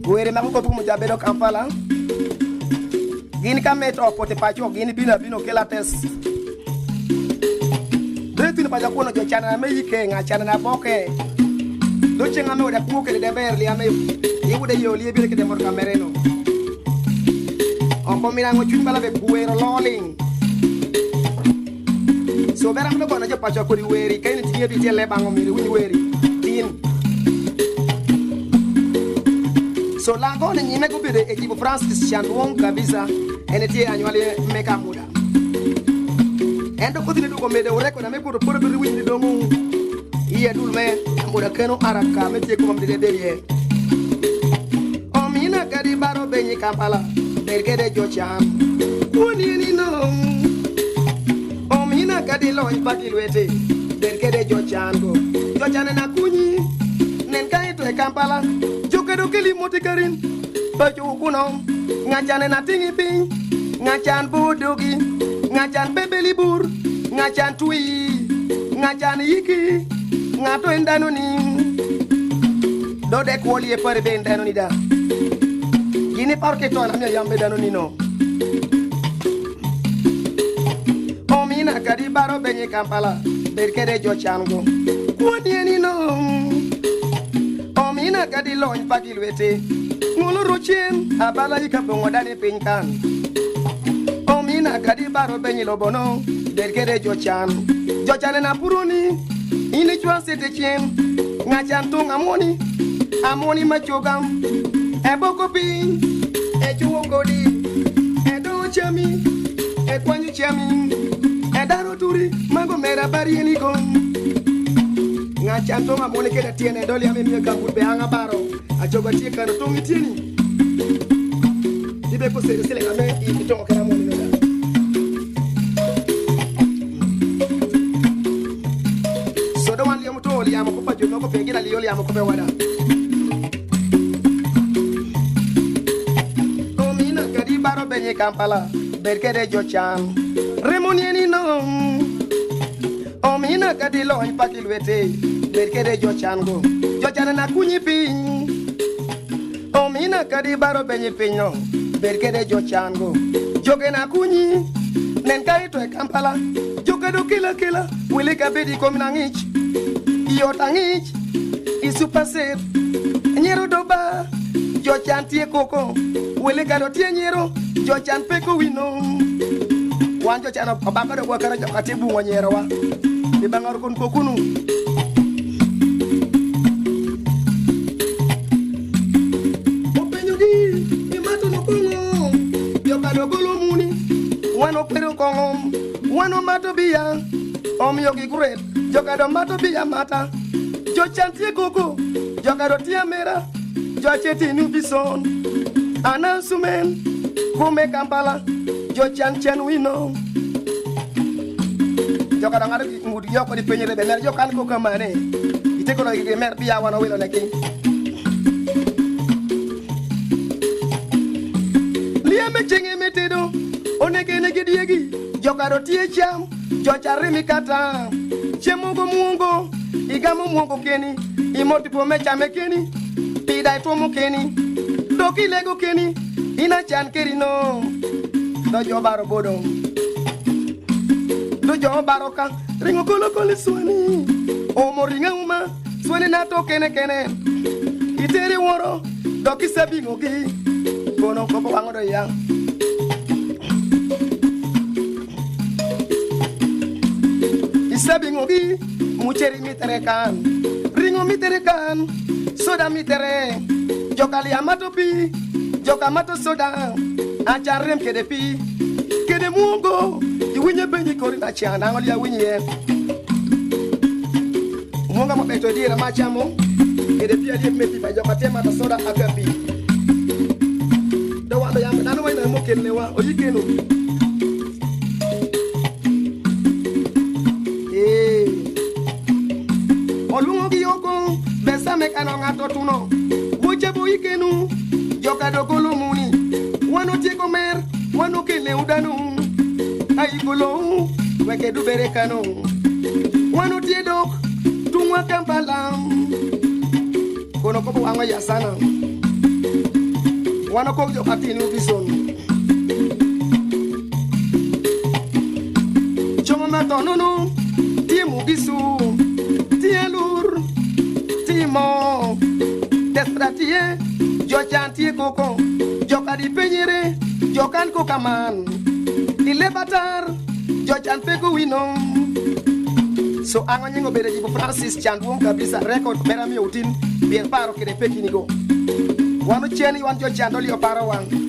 Were ma ko mu jabedo Kampala. Gini kamet opote pacho gini bino kela test. Dretini pa jakono jo chana me yike nga chana na boke. Do chenga me oda kuke de berli ame. Ibu de yoli bile ke de mor kamereno. On pomina ngo chumbala be kuero loling. So beram do kono jo pacho ko di weri kay ni tiye bi tele bango mi wuni weri. Tin. So lango ni nyime ko bide Ejibu Francis Dwong kabisa ene tie anywale meka muda. Endo ko tini du ko mede ore ko na me ko do do windi do mu. Iya dul me muda keno araka me tie ko mam de derie. O mina kadi baro benyi Kampala bergede jocham. Woni ni no. O mina kadi lo ipakilwete bergede jochango. Jochane na kunyi nen kai to Kampala. Jokado kili motikarin bajo kuno ngachane na tingi pin ngachan bodogi ngachan bebelibur ngachan tui ngachan yiki ngato endano ni do de kwoli e pare be endano ni da gini parke to na mi yambe dano ni no o mina kadi baro benye Kampala berkede jochango kwodi ni no Mina kadi loñ pakilwete ngolo rochen abala ikabongo dane pinkan o mina kadi baro benyi lobono derkede jochan na puroni ini chwa sete chen ngachan to amoni machogam eboko pin echuo kodi edo chami ekwanyu chami edaro turi mago mera bari ni gon ngachanto ngamone keda tiene doli ame mi gambul be anga baro ajogo tie kan to mitini dibe ko sele sele ngame itongo kana mo ni nda so do wan liam to liam ko pajo no ko pe gira liam ko be wada o mina kadi baro benye Kampala berkede jochan remonieni no o mina kadi lo ipakilwete berkede jochango jochana na kunyi pin o mina kadi baro benyi pinyo berkede jochango joge na kunyi nen kai to Kampala joge do kila wile ka bedi ko minangich iyo tangich isu paset nyero doba jochan tie koko wile ka do tie nyero jochan peko wino wanjo chana babaka do wakara jokati bu nyero wa di bangar kon kokunu Wano pero kongom, wano mato biya, yogi great, jokado mato biya mata, jo chantie koko, jokado tia mera, jo cheti nubison, anasumen, kume Kampala, jo chan wino. Jokado ngado ngudi yoko di penyere bener jokan ko kamane, ite ko lagi mer biya wano wilo neki. Liya me chenge metedo. Onege diegi jokaro tie cham jochari mikata chemugo muongo igamo muongo keni imoti po mecha mekeni pida to mukeni doki lego keni ina chan kerino do jobaro bodo do jobaroka ringo kolo swani o moringa uma swani na to kene itere woro doki sabingo ki kono ko wangodo ya Sabingogi mucheri miterekan ringo miterekan soda mitere jokali amatopi jokamato soda acharem kedepi kede mungo iwinye benyi korina chana ngoli ya winye munga mabeto dira machamo kedepi ali mepi ba jokatema ta soda agapi do wando yamba nanu wayna mo kennewa o yikeno Olungi yoko besame kana ngato tuno Buche boikenu joka dogolo muni Wano tieko mer wano kele udanu Ai golo weke du berekano Wano tiedok tungwa Kampala Kono kopo wangwa ya sana Wana ko jo atinu bison. Choma matonunu, timu bisu, tielur, timo, despratie, jo chantie koko, jo kadi penyere, jo kan kokaman, dilebatar, jo chan peko winom. So ango nyingo bere Ejibu Francis Dwong kabisa record merami utin bien paro kede pekinigo. Wanu cheni wan jo chandoli oparo wang.